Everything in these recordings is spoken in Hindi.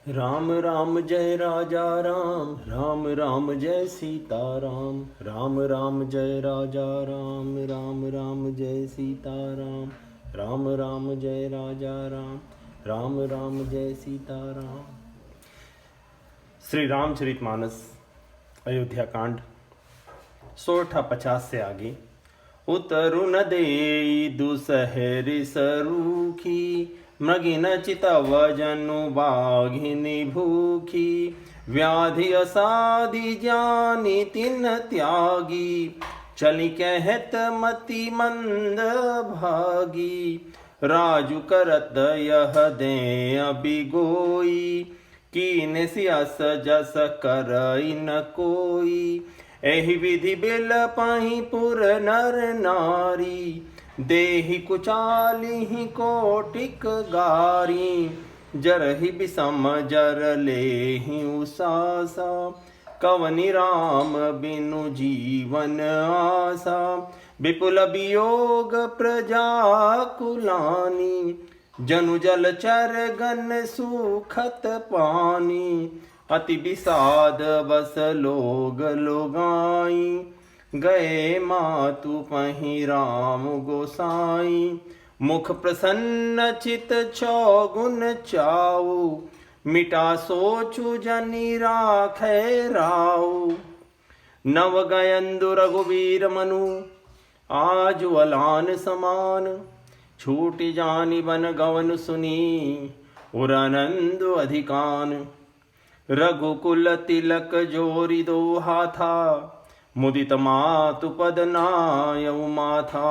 राम राम जय राजा राम, राम राम जय सीता राम, राम राम जय राजा राम, राम राम जय सीता राम, राम राम जय राजा राम, राम राम जय सीता राम। श्री रामचरितमानस अयोध्या कांड सोरठा 50 से आगे। उतरु न देई दुसहरि सरूखी, मृगिन चितव जनु बाघिनी भूखी, व्याधि असाधि जानी तिन त्यागी, चली कहत मति मंद भागी, राजु करत यह दे अबिगोई, कीन सियस जस करई न कोई, एहि विधि बिल पाही पुर नर नारी, देहि कुचालिहि कोटिक गारी, जरहि बिसम जर लेहि उसासा, कवनि राम बिनु जीवन आसा, विपुल वियोग प्रजा कुलानी, जनु जल चर गन सुखत पानी, अति विषाद बस लोग लोगाई, गए मातु पहि राम गोसाई, मुख प्रसन्न चित चौगुन चाऊ, मिटा सोचु जनि राखे राऊ, नव गयंदु रघुवीर मनु, आज अलान समान, छूटि जानि बन गवन सुनी, उरनंदु अधिकान, रघुकुल तिलक जोरि दो हाथा, मुदित मातु पद नायउ माथा,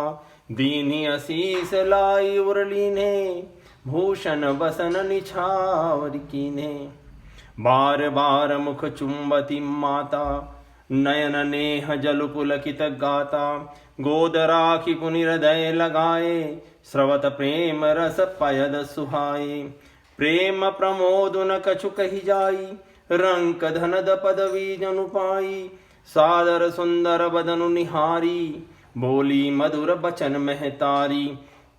दीनी असीस लाई उरलीने, भूषण बसन निछावर कीने, बार बार मुख चुंबती माता, नयन नेह जल पुलकित गाता, गोद राखी पुनि हृदय लगाए, स्रवत प्रेम रस पयद सुहाए, प्रेम प्रमोद न कछु कही जाई, रंक धनद पदवी जनु पाई, सादर सुंदर बदनु निहारी, बोली मधुर बचन महतारी,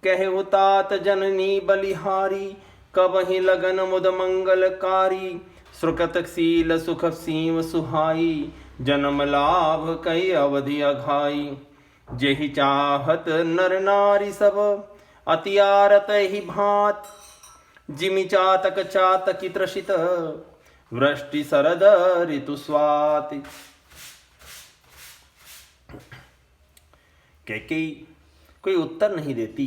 कहे उतात जननी बलिहारी, कबहि लगन मुद मंगलकारी, सुकृतशील सुख सीम सुहाई, जन्म लाभ कई अवधि अघाई, जेहि चाहत नर नारी सब, अतियारत ही भांत, जिमि चातक चातकी त्रसित, वृष्टि शरद ऋतु स्वाति। कैकेयी कोई उत्तर नहीं देती,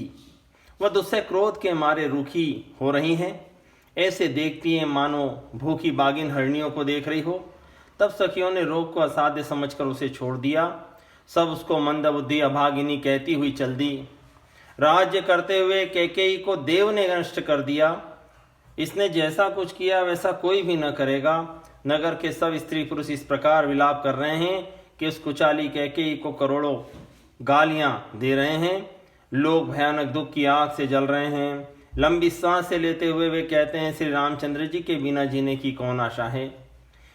वह दुस्सह क्रोध के मारे रूखी हो रही हैं। ऐसे देखती हैं मानो भूखी बागिन हरणियों को देख रही हो। तब सखियों ने रोग को असाध्य समझकर उसे छोड़ दिया। सब उसको मंदबुद्धि अभागिनी कहती हुई चल दी। राज्य करते हुए कैकेयी को देव ने नष्ट कर दिया। इसने जैसा कुछ किया वैसा कोई भी न करेगा। नगर के सब स्त्री पुरुष इस प्रकार विलाप कर रहे हैं कि उस कुचाली कैकेयी को करोड़ों गालियां दे रहे हैं। लोग भयानक दुख की आग से जल रहे हैं। लंबी सांसें लेते हुए वे कहते हैं, श्री रामचंद्र जी के बिना जीने की कौन आशा है।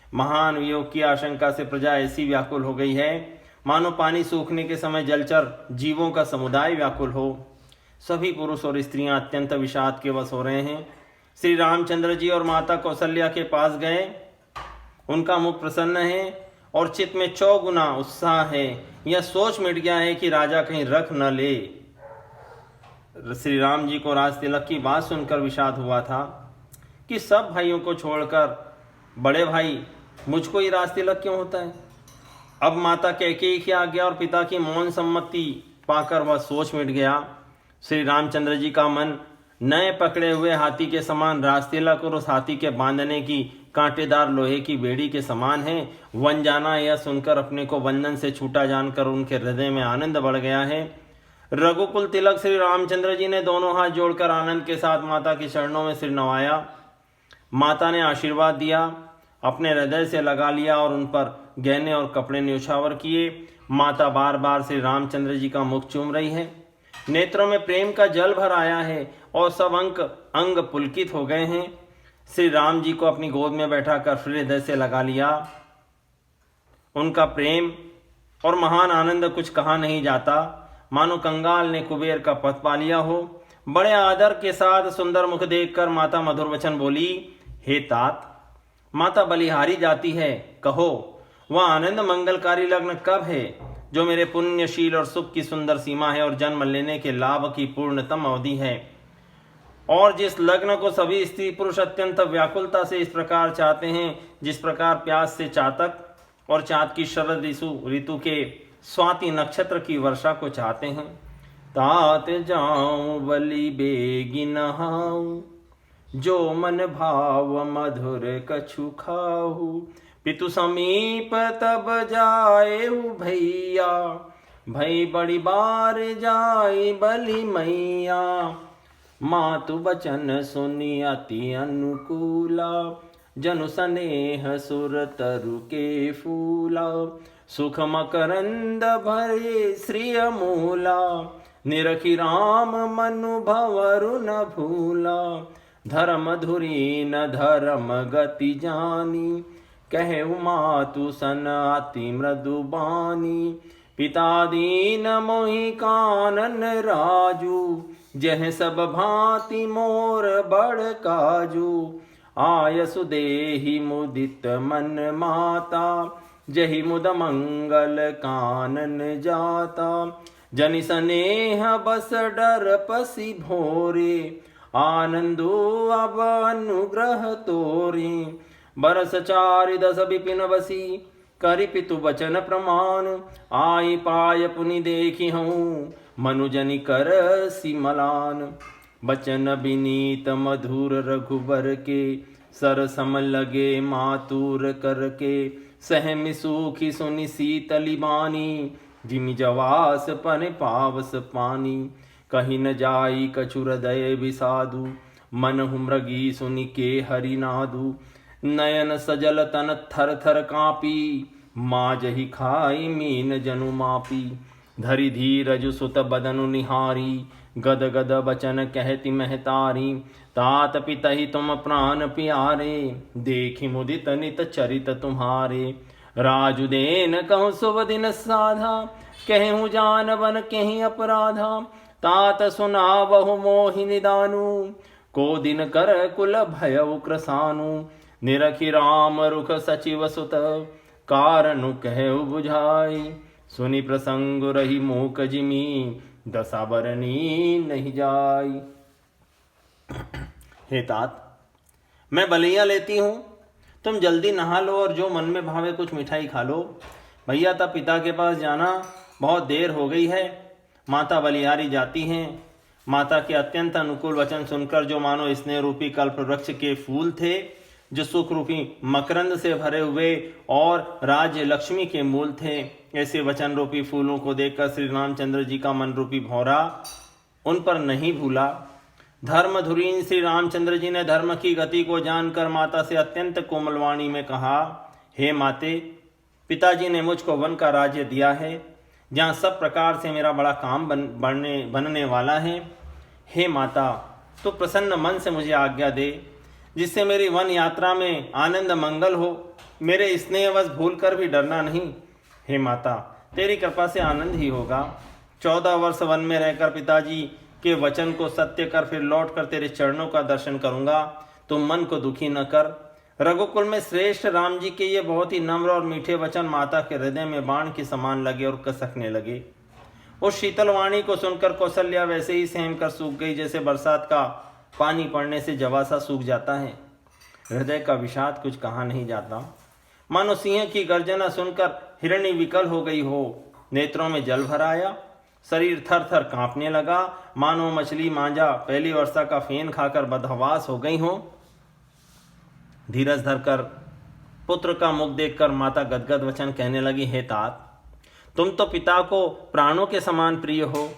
महान वियोग की आशंका से प्रजा ऐसी व्याकुल हो गई है मानो पानी सूखने के समय जलचर जीवों का समुदाय व्याकुल हो। सभी पुरुष और स्त्रियां अत्यंत विषाद के वश हो रहे हैं। श्री रामचंद्र जी और माता कौशल्या के पास गए। उनका मुख प्रसन्न है और चित्त में चौगुना उत्साह है। यह सोच मिट गया है कि राजा कहीं रख न ले। श्री राम जी को राज तिलक की बात सुनकर विषाद हुआ था कि सब भाइयों को छोड़कर बड़े भाई मुझको ही राज तिलक क्यों होता है। अब माता कैकेयी की आज्ञा और पिता की मौन सम्मति पाकर वह सोच मिट गया। श्री रामचंद्र जी का मन नए पकड़े हुए हाथी के समान राज तिलक और उस हाथी के बांधने की कांटेदार लोहे की बेड़ी के समान है। वन जाना यह सुनकर अपने को बंधन से छूटा जानकर उनके हृदय में आनंद बढ़ गया है। रघुकुल तिलक श्री रामचंद्र जी ने दोनों हाथ जोड़कर आनंद के साथ माता के चरणों में सिर नवाया। माता ने आशीर्वाद दिया, अपने हृदय से लगा लिया और उन पर गहने और कपड़े न्योछावर किए। माता बार बार श्री रामचंद्र जी का मुख चूम रही है। नेत्रों में प्रेम का जल भर आया है और सब अंग पुलकित हो गए हैं। श्री राम जी को अपनी गोद में बैठाकर फिर हृदय से लगा लिया। उनका प्रेम और महान आनंद कुछ कहा नहीं जाता। मानो कंगाल ने कुबेर का पथ पा लिया हो। बड़े आदर के साथ सुंदर मुख देखकर माता मधुर वचन बोली, हे तात, माता बलिहारी जाती है, कहो वह आनंद मंगलकारी लग्न कब है जो मेरे पुण्यशील और सुख की सुंदर सीमा है और जन्म लेने के लाभ की पूर्णतम अवधि है, और जिस लग्न को सभी स्त्री पुरुष अत्यंत व्याकुलता से इस प्रकार चाहते हैं जिस प्रकार प्यास से चातक और चाँद की शरद ऋतु के स्वाति नक्षत्र की वर्षा को चाहते हैं। तात जाऊं बलि बेगी नहाऊं, जो मन भाव मधुर कछु खाहू। पितु समीप तब जाए भैया, भई बड़ी बार जाए बलि मैया। मातु बचन सुनी अति अनुकूला, जनु स्नेह सुर तरु के फूला। सुख मकरंद भरे श्री अमूला, निरखी राम मनु भंवरु न भूला। धर्म धुरी न धर्म गति जानी, कहे मातु सन अति मृदु बानी। पिता दीन मोहि कानन राजू, जह सब भांति मोर बड़ काजू। आयसु देहि मुदित मन माता, जहि मुद मंगल कानन जाता। जनि स्नेह बस डर पसी भोरे, आनंदो अब अनुग्रह तोरे। बरस 4 10 विपिन बसी, करि पितु वचन प्रमाण। आई पाय पुनि देखी हूँ, मनुजनि कर सिमलान। बचन विनीत मधुर रघुबर के, सर सम लगे मातुर करके। सहमि सूखी सुनि शीतली बानी, जिमि जवास पन पावस पानी। कहीं न जाई कछु हृदय विषादु, मनहु मृगी सुनि के हरि नादु। नयन सजल तन थर थर कापी, माजहि खाई मीन जनु मापी। धरि धीरज सुत बदनु निहारी, गद गद बचन कहति महतारी। तात पितहि तुम प्राण प्यारे, देखि मुदित नित चरित तुम्हारे। राजुदेन कहूँ शुभ दिन साधा, कहूँ जानवन कहीं अपराधा। तात सुना बहु मोहि निदानु, को दिन कर कुल भयउ क्रसानु। निरखि राम रुख सचिव सुत, कारणु कहु बुझाई। सुनि प्रसंग रही मूक जिमी, दशा बरनी नहीं जाई। हे तात, मैं बलियां लेती हूँ, तुम जल्दी नहा लो और जो मन में भावे कुछ मिठाई खा लो। भैया तब पिता के पास जाना, बहुत देर हो गई है। माता बलिहारी जाती हैं। माता के अत्यंत अनुकूल वचन सुनकर, जो मानो स्नेह रूपी कल्प वृक्ष के फूल थे, जो सुख रूपी मकरंद से भरे हुए और राज्य लक्ष्मी के मूल थे, ऐसे वचन रूपी फूलों को देखकर श्री रामचंद्र जी का मन रूपी भौरा उन पर नहीं भूला। धर्मधुरीन श्री रामचंद्र जी ने धर्म की गति को जानकर माता से अत्यंत कोमलवाणी में कहा, हे माते, पिताजी ने मुझको वन का राज्य दिया है, जहाँ सब प्रकार से मेरा बड़ा काम बनने वाला है। हे माता, तो प्रसन्न मन से मुझे आज्ञा दे, जिससे मेरी वन यात्रा में आनंद मंगल हो। मेरे स्नेहवश भूल कर भी डरना नहीं। हे माता, तेरी कृपा से आनंद ही होगा। 14 वर्ष वन में रहकर पिताजी के वचन को सत्य कर फिर लौट कर तेरे चरणों का दर्शन करूंगा। तुम मन को दुखी न कर। रघुकुल में श्रेष्ठ राम जी के ये बहुत ही नम्र और मीठे वचन माता के हृदय में बाण के समान लगे और कसकने लगे। उस शीतल वाणी को सुनकर कौशल्या वैसे ही सहम कर सूख गई, जैसे बरसात का पानी पड़ने से जवासा सूख जाता है। हृदय का विषाद कुछ कहा नहीं जाता। मानो सिंह की गर्जना सुनकर हिरणी विकल हो गई हो। नेत्रों में जल भर आया, शरीर थर थर कांपने लगा, मानो मछली मांझा पहली वर्षा का फेन खाकर बदहवास हो गई हो। धीरज धरकर पुत्र का मुख देखकर माता गदगद वचन कहने लगी, हे तात, तुम तो पिता को प्राणों के समान प्रिय हो।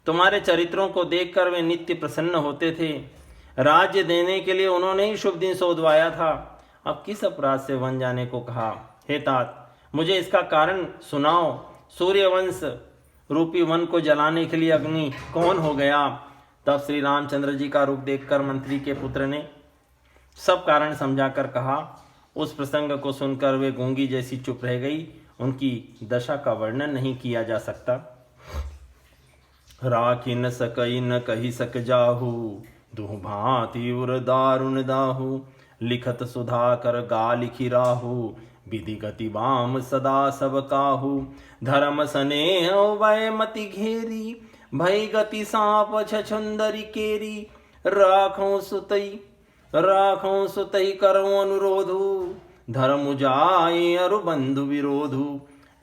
तुम्हारे चरित्रों को देखकर वे नित्य प्रसन्न होते थे। राज्य देने के लिए उन्होंने ही शुभ दिन सोधवाया था। अब किस अपराध से वन जाने को कहा? हे तात, मुझे इसका कारण सुनाओ। सूर्यवंश रूपी वन को जलाने के लिए अग्नि कौन हो गया? तब श्री रामचंद्र जी का रूप देखकर मंत्री के पुत्र ने सब कारण समझाकर कहा। उस प्रसंग को सुनकर वे गूंगी जैसी चुप रह गई। उनकी दशा का वर्णन नहीं किया जा सकता। राखी न सकई न कही सक जाहू, दुह भांति उर दारुण दाहू। लिखत सुधा कर गा लिखी राहु, विधि गति वाम सदा सब काहू। धर्म स्नेह वै मति घेरी, भई गति सांप छछुंदरी केरी। राखों सुतई करो अनुरोधु, धर्म जाए अरु बंधु विरोधु।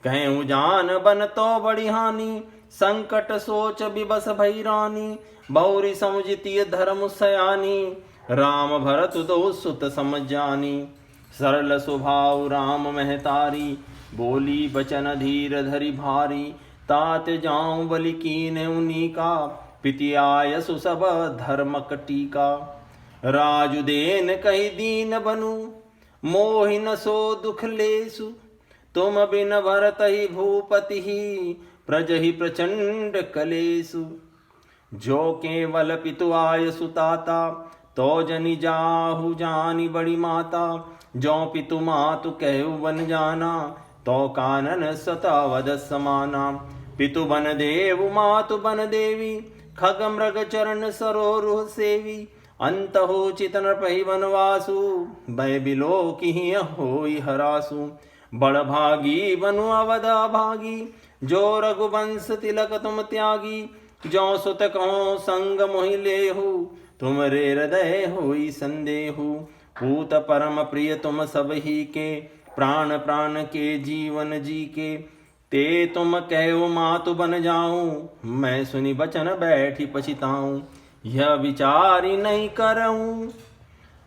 कहूँ जान बन तो बड़ी हानि, संकट सोच विबस भई रानी। बहुरी समुझती धर्म सयानी, राम भरत दो सुत समझ जानी। सरल स्वभाव राम महतारी, बोली बचन धीर धरि भारी। तात जाऊं बलि कीन उन्हीं का, पितियाय सुसब धर्म टीका। राजुदेन कही दीन बनु, मोहिन सो दुख लेसु। तुम बिन भरत ही भूपति ही, प्रज ही प्रचंड कलेसु। जो केवल पितु आय सुताता, तो जनि जाहु जानी बड़ी माता। जो पितु मातु कहु बन जाना, तो कानन सतावद समाना। पितु बन देव मातु बन देवी, खग मृग चरण सरोरुह सेवी। अंत हो चितन पही वनवासु, भय बिलो की होई हरासु। बड़ भागी बनु अवध भागी, जो रघुवंश तिलक तुम त्यागी। जो सुत कहो संग मोहि लेहु, तुम रे हृदय होई संदेहु। पूत परम प्रिय तुम सब ही के, प्राण प्राण के जीवन जी के। ते तुम कहो मातु बन जाऊं, मैं सुनी बचन बैठी पछिताऊं। यह विचारी नहीं करऊं,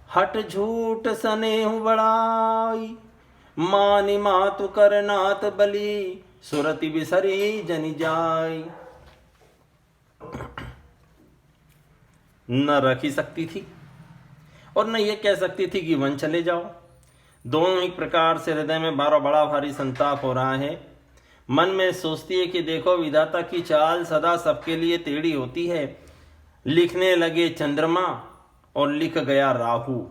हट झूठ स्नेह बड़ाई। मानि मातु कर नाथ बलि, सुरति बिसरी जनि जाई। न रख ही सकती थी और न ये कह सकती थी कि वन चले जाओ। दोनों ही प्रकार से हृदय में बड़ा भारी संताप हो रहा है। मन में सोचती है कि देखो विधाता की चाल सदा सबके लिए टेढ़ी होती है। लिखने लगे चंद्रमा और लिख गया राहु।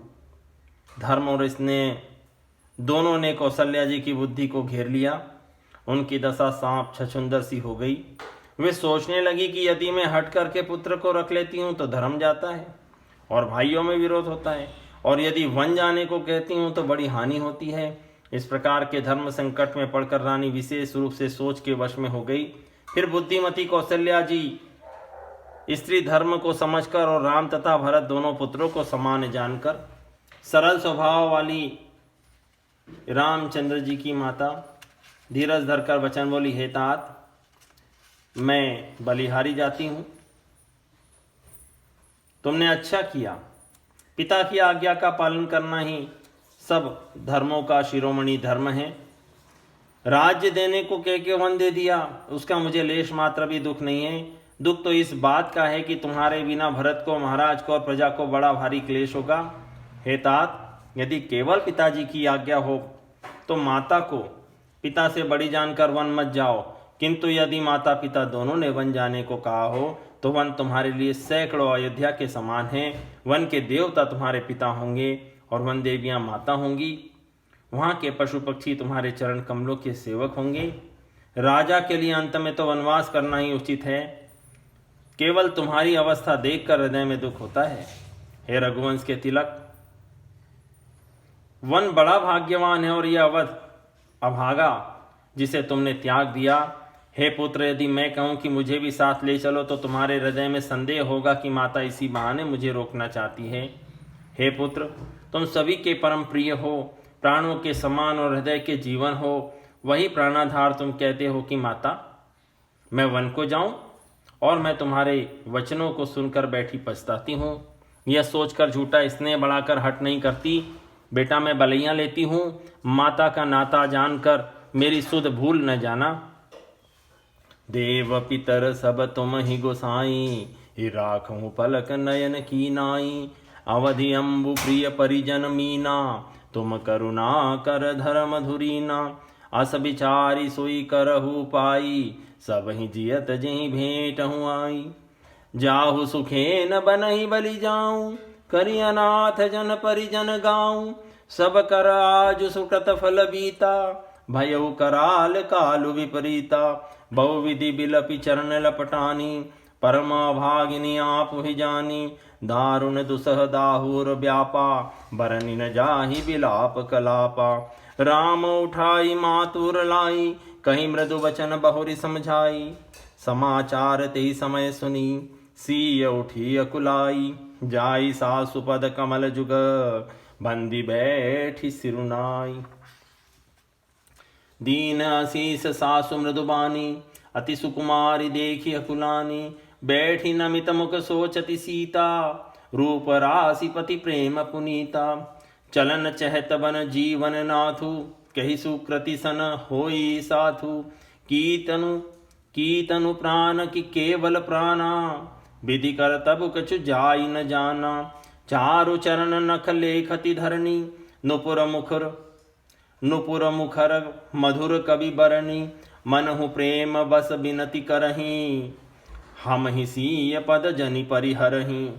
धर्म और इसने दोनों ने कौशल्या जी की बुद्धि को घेर लिया। उनकी दशा सांप छछुंदर सी हो गई। वे सोचने लगी कि यदि मैं हट करके पुत्र को रख लेती हूँ तो धर्म जाता है और भाइयों में विरोध होता है, और यदि वन जाने को कहती हूँ तो बड़ी हानि होती है। इस प्रकार के धर्म संकट में पड़कर रानी विशेष रूप से सोच के वश में हो गई। फिर बुद्धिमती कौशल्या जी स्त्री धर्म को समझकर और राम तथा भरत दोनों पुत्रों को समान जानकर सरल स्वभाव वाली रामचंद्र जी की माता धीरज धरकर वचन बोली, हे तात, मैं बलिहारी जाती हूँ। तुमने अच्छा किया। पिता की आज्ञा का पालन करना ही सब धर्मों का शिरोमणि धर्म है। राज्य देने को कह के वन दे दिया, उसका मुझे लेश मात्र भी दुख नहीं है। दुख तो इस बात का है कि तुम्हारे बिना भरत को, महाराज को और प्रजा को बड़ा भारी क्लेश होगा। हे तात, यदि केवल पिताजी की आज्ञा हो तो माता को पिता से बड़ी जानकर वन मत जाओ, किंतु यदि माता पिता दोनों ने वन जाने को कहा हो तो वन तुम्हारे लिए सैकड़ों अयोध्या के समान है। वन के देवता तुम्हारे पिता होंगे और वन देवियां माता होंगी। वहाँ के पशु पक्षी तुम्हारे चरण कमलों के सेवक होंगे। राजा के लिए अंत में तो वनवास करना ही उचित है। केवल तुम्हारी अवस्था देखकर हृदय में दुख होता है। हे रघुवंश के तिलक, वन बड़ा भाग्यवान है और यह अवध अभागा जिसे तुमने त्याग दिया। हे पुत्र, यदि मैं कहूं कि मुझे भी साथ ले चलो तो तुम्हारे हृदय में संदेह होगा कि माता इसी बहाने मुझे रोकना चाहती है। हे पुत्र, तुम सभी के परम प्रिय हो, प्राणों के समान और हृदय के जीवन हो। वही प्राणाधार तुम कहते हो कि माता मैं वन को जाऊं, और मैं तुम्हारे वचनों को सुनकर बैठी पछताती हूँ। यह सोचकर झूठा स्नेह बढ़ाकर हट नहीं करती। बेटा, मैं बलैया लेती हूँ। माता का नाता जानकर मेरी सुध भूल न जाना। देव पितर सब तुम ही गोसाई, ही राखूं पलक नयन की नाई। अवधि अम्बु प्रिय परिजन मीना, तुम करुणा कर धर्म धुरीना। अस विचारी सोई करहु पाई, सब ही जियत जही भेंट हूँ आई। जाहु सुखे न बनहि बलि जाऊं, करि अनाथ जन परिजन गाऊं। सब कर आज सुकृत फल बीता, भयउ कराल कालु विपरीता। बहु विधि बिलपि चरण लपटानी, परम भागिनी आप ही जानी। दारुण दुसह दाहुर व्यापा, बरनि न जाहि विलाप कलापा। राम उठाई मातुर लाई, कहीं मृदु वचन बहुरी समझाई। समाचार ते समय सुनी, सीय उठी अकुलाई। जाई सासु पद कमल जुग, बंदी बैठी सिरुनाई। दीन आशीष सासु मृदुबानी, अति सुकुमारी देखी अकुलानी। बैठी नमित मुख सोचति सीता, रूप राशि पति प्रेम पुनीता। चलन चहत बन जीवन नाथु, कही सुकृति सन होई साथु। कीतनु प्राण की केवल प्राणा, विधि कर तब कछु जाई न जाना। चारु चरण नख लेखति धरणी, नुपुर मुखर मधुर कवि बरनी। मनहु प्रेम बस बिनति करहीं, हम ही सीय पद जनि परिहरहीं।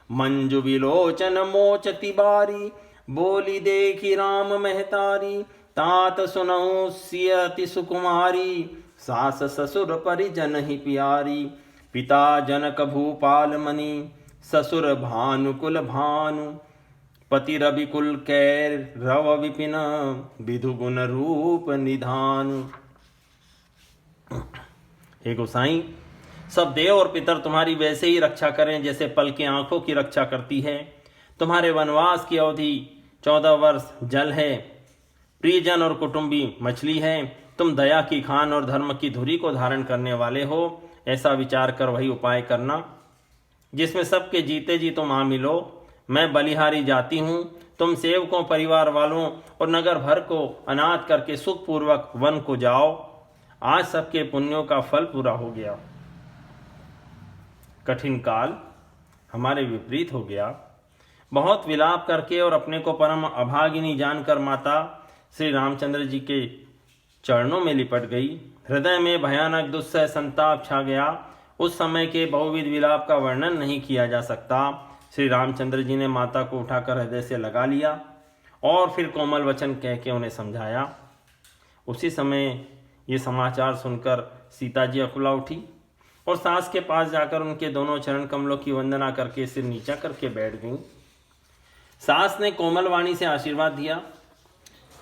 मंजु विलोचन मोचति बारी, बोली देखी राम महतारी। तात सुनहु सिय अति सुकुमारी, सास ससुर परिजन ही प्यारी। पिता जनक भूपाल मनि, ससुर भानुकुल भानु। पति रवि कुल कैर रव विपिन, विधु गुण रूप निधानु। हे गोसाई, सब देव और पितर तुम्हारी वैसे ही रक्षा करें जैसे पल की आंखों की रक्षा करती है। तुम्हारे वनवास की अवधि 14 वर्ष जल है, प्रियजन और कुटुंबी मछली है। तुम दया की खान और धर्म की धुरी को धारण करने वाले हो। ऐसा विचार कर वही उपाय करना जिसमें सबके जीते जी तुम आ मिलो। मैं बलिहारी जाती हूँ, तुम सेवकों, परिवार वालों और नगर भर को अनाथ करके सुखपूर्वक वन को जाओ। आज सबके पुण्यों का फल पूरा हो गया। कठिन काल हमारे विपरीत हो गया। बहुत विलाप करके और अपने को परम अभागिनी जानकर माता श्री रामचंद्र जी के चरणों में लिपट गई। हृदय में भयानक दुस्सह संताप छा गया। उस समय के बहुविध विलाप का वर्णन नहीं किया जा सकता। श्री रामचंद्र जी ने माता को उठाकर हृदय से लगा लिया और फिर कोमल वचन कह के उन्हें समझाया। उसी समय ये समाचार सुनकर सीता जी अकुला उठी और सास के पास जाकर उनके दोनों चरण कमलों की वंदना करके सिर नीचा करके बैठ गईं। सास ने कोमल वाणी से आशीर्वाद दिया।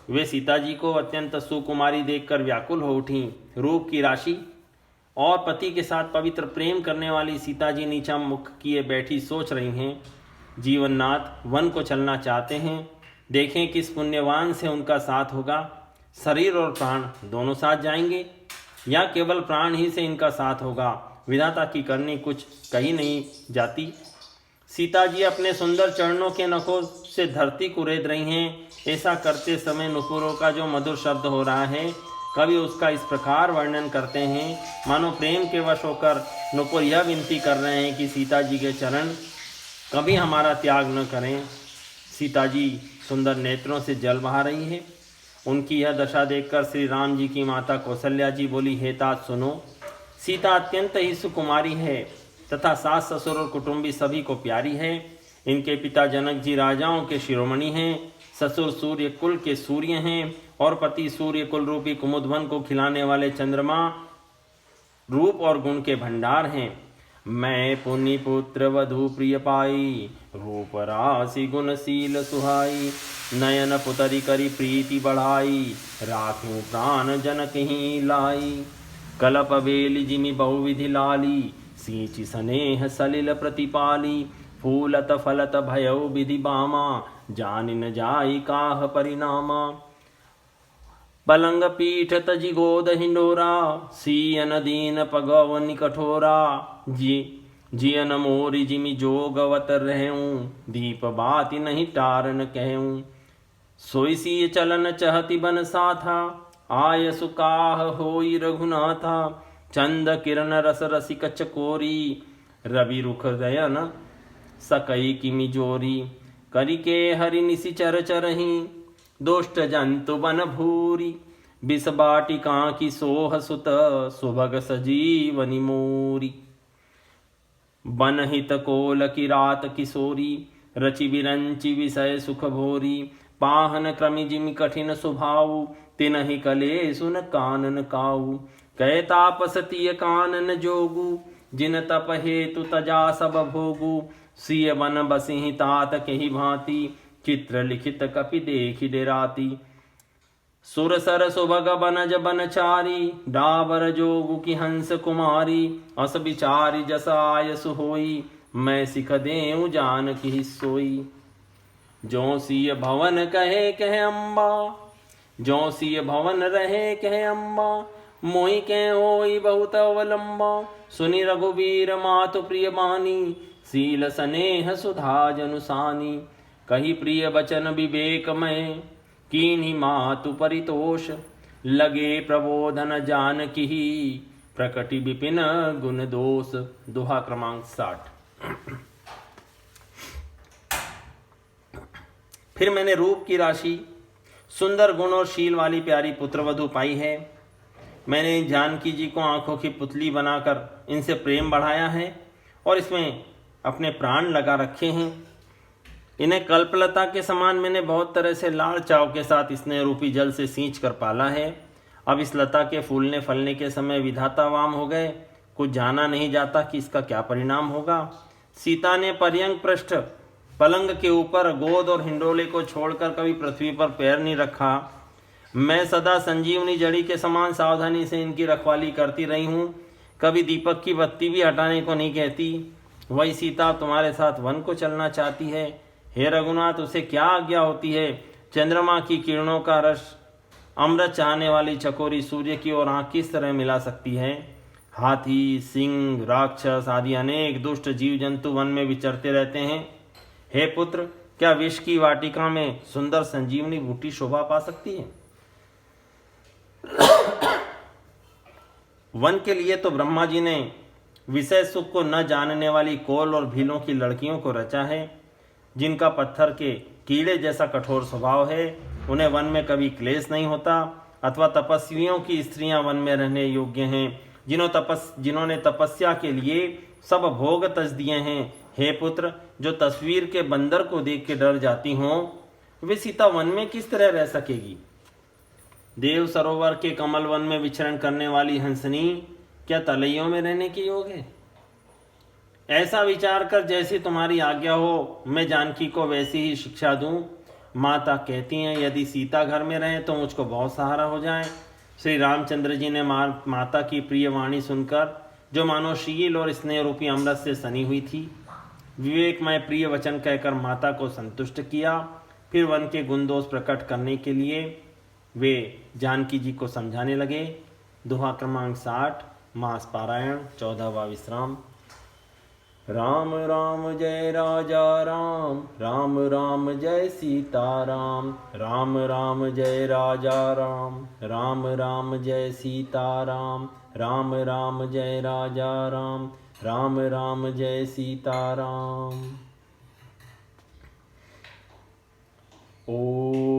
वे सीता जी को अत्यंत सुकुमारी देखकर व्याकुल हो उठी। रूप की राशि और पति के साथ पवित्र प्रेम करने वाली सीता जी नीचा मुख किए बैठी सोच रही हैं। जीवननाथ वन को चलना चाहते हैं। देखें किस पुण्यवान से उनका साथ होगा। शरीर और प्राण दोनों साथ जाएंगे या केवल प्राण ही से इनका साथ होगा। विधाता की करनी कुछ कही नहीं जाती। सीता जी अपने सुंदर चरणों के नखों से धरती को रेत रही हैं। ऐसा करते समय नुपुरों का जो मधुर शब्द हो रहा है, कवि उसका इस प्रकार वर्णन करते हैं मानो प्रेम के वश होकर नुपुर यह विनती कर रहे हैं कि सीता जी के चरण कभी हमारा त्याग न करें। सीता जी सुंदर नेत्रों से जल बहा रही है। उनकी यह दशा देखकर श्री राम जी की माता कौशल्या जी बोली, हे तात सुनो, सीता अत्यंत ही सुकुमारी है तथा सास ससुर और कुटुंबी सभी को प्यारी है। इनके पिता जनक जी राजाओं के शिरोमणि हैं, ससुर सूर्य कुल के सूर्य हैं और पति सूर्य कुल रूपी कुमुदवन को खिलाने वाले चंद्रमा रूप और गुण के भंडार हैं। मैं पुण्य पुत्र वधु प्रिय पाई, रूप राशि गुणशील सुहाई। नयन पुतरी करी प्रीति बढ़ाई, राखूं प्राण जनक ही लाई। कलप बेली जिमि बहुविधि लाली, सींचि स्नेह सलिल प्रतिपाली। फूलत फलत भयौ विधि बामा, जानि न जाई काह परिणामा। पलंग पीठ तजि गोद हिंडोरा, सीयन दीन पगवनि कठोरा। जियन मोरि जिमि जोगवत रहूं, दीप बाति नहीं टारन कहूं। सोई सिय चलन चहति बन साथा, आय सुकाह होई रघुनाथा। चंद किरण रस रसिक चकोरी, रवि रुख दयन सकई किमि जोरी। करिके हरि निशिचर चरही, दुष्ट जंतु बन भूरी। बिस बाटिका की सोह सुत, सुभग सजीवनि मोरी। बनहित कोल की रात किशोरी, रचि बिरंचि विषय सुख भोरी। पाहन क्रमि जिमि कठिन सुभाऊ, तिनहि कले सुन कानन काऊ। कह तापस तिय कानन जोगु, जिन तप हेतु तजा सब भोगु। सिय वन बसिहि तात कही भांति, चित्र लिखित कपि देखि डेराती। सुर सर सुभग बनज बनचारी, डाबर जोगु की हंस कुमारी। अस बिचारी जस आयसु होई, मैं सिख देऊं जान की सोई। जो सिय भवन कहे कहे अम्बा, जो सिय भवन रहे कहे अम्बा। मोहि के होई बहुत अवलंबा, सुनि रघुवीर मातु प्रिय बानी। सील स्नेह सुधा जनुसानी, कही प्रिय वचन विवेकमय। कीन्ही मातु परितोष, लगे प्रबोधन जानकी। प्रकटि विपिन गुण दोष। दोहा क्रमांक 60। फिर मैंने रूप की राशि, सुंदर गुण और शील वाली प्यारी पुत्रवधू पाई है। मैंने जानकी जी को आंखों की पुतली बनाकर इनसे प्रेम बढ़ाया है और इसमें अपने प्राण लगा रखे हैं। इन्हें कल्पलता के समान मैंने बहुत तरह से लाड़ चाव के साथ स्नेह रूपी जल से सींच कर पाला है। अब इस लता के फूलने फलने के समय विधाता वाम हो गए, कुछ जाना नहीं जाता कि इसका क्या परिणाम होगा। सीता ने पर्यंक पृष्ठ पलंग के ऊपर गोद और हिंडोले को छोड़कर कभी पृथ्वी पर पैर नहीं रखा। मैं सदा संजीवनी जड़ी के समान सावधानी से इनकी रखवाली करती रही हूँ, कभी दीपक की बत्ती भी हटाने को नहीं कहती। वही सीता तुम्हारे साथ वन को चलना चाहती है। हे रघुनाथ, उसे क्या आज्ञा होती है? चंद्रमा की किरणों का रस अमृत चाहने वाली चकोरी सूर्य की ओर आंख किस तरह मिला सकती है? हाथी, सिंह, राक्षस आदि अनेक दुष्ट जीव जंतु वन में विचरते रहते हैं। हे पुत्र, क्या विष की वाटिका में सुंदर संजीवनी बूटी शोभा पा सकती है? वन के लिए तो ब्रह्मा जी ने विषय सुख को न जानने वाली कोल और भीलों की लड़कियों को रचा है, जिनका पत्थर के कीड़े जैसा कठोर स्वभाव है। उन्हें वन में कभी क्लेश नहीं होता, अथवा तपस्वियों की स्त्रियां वन में रहने योग्य हैं, जिन्होंने तपस्या के लिए सब भोग तज दिए हैं। हे पुत्र, जो तस्वीर के बंदर को देख के डर जाती हों, वे सीता वन में किस तरह रह सकेगी? देव सरोवर के कमल वन में विचरण करने वाली हंसनी क्या तलैयों में रहने के योग है? ऐसा विचार कर जैसी तुम्हारी आज्ञा हो, मैं जानकी को वैसी ही शिक्षा दूं। माता कहती हैं, यदि सीता घर में रहे तो मुझको बहुत सहारा हो जाए। श्री रामचंद्र जी ने माता की प्रिय वाणी सुनकर, जो मानो शील और स्नेह रूपी अमृत से सनी हुई थी, विवेकमय प्रिय वचन कहकर माता को संतुष्ट किया। फिर वन के गुण दोष प्रकट करने के लिए वे जानकी जी को समझाने लगे। दोहा क्रमांक 60, मास पारायण, 14वां विश्राम। राम राम जय राजा राम, राम राम जय सीता राम। राम राम जय राजा राम, राम राम जय सीता राम। राम राम जय राजा राम, राम राम जय सीता राम। ओ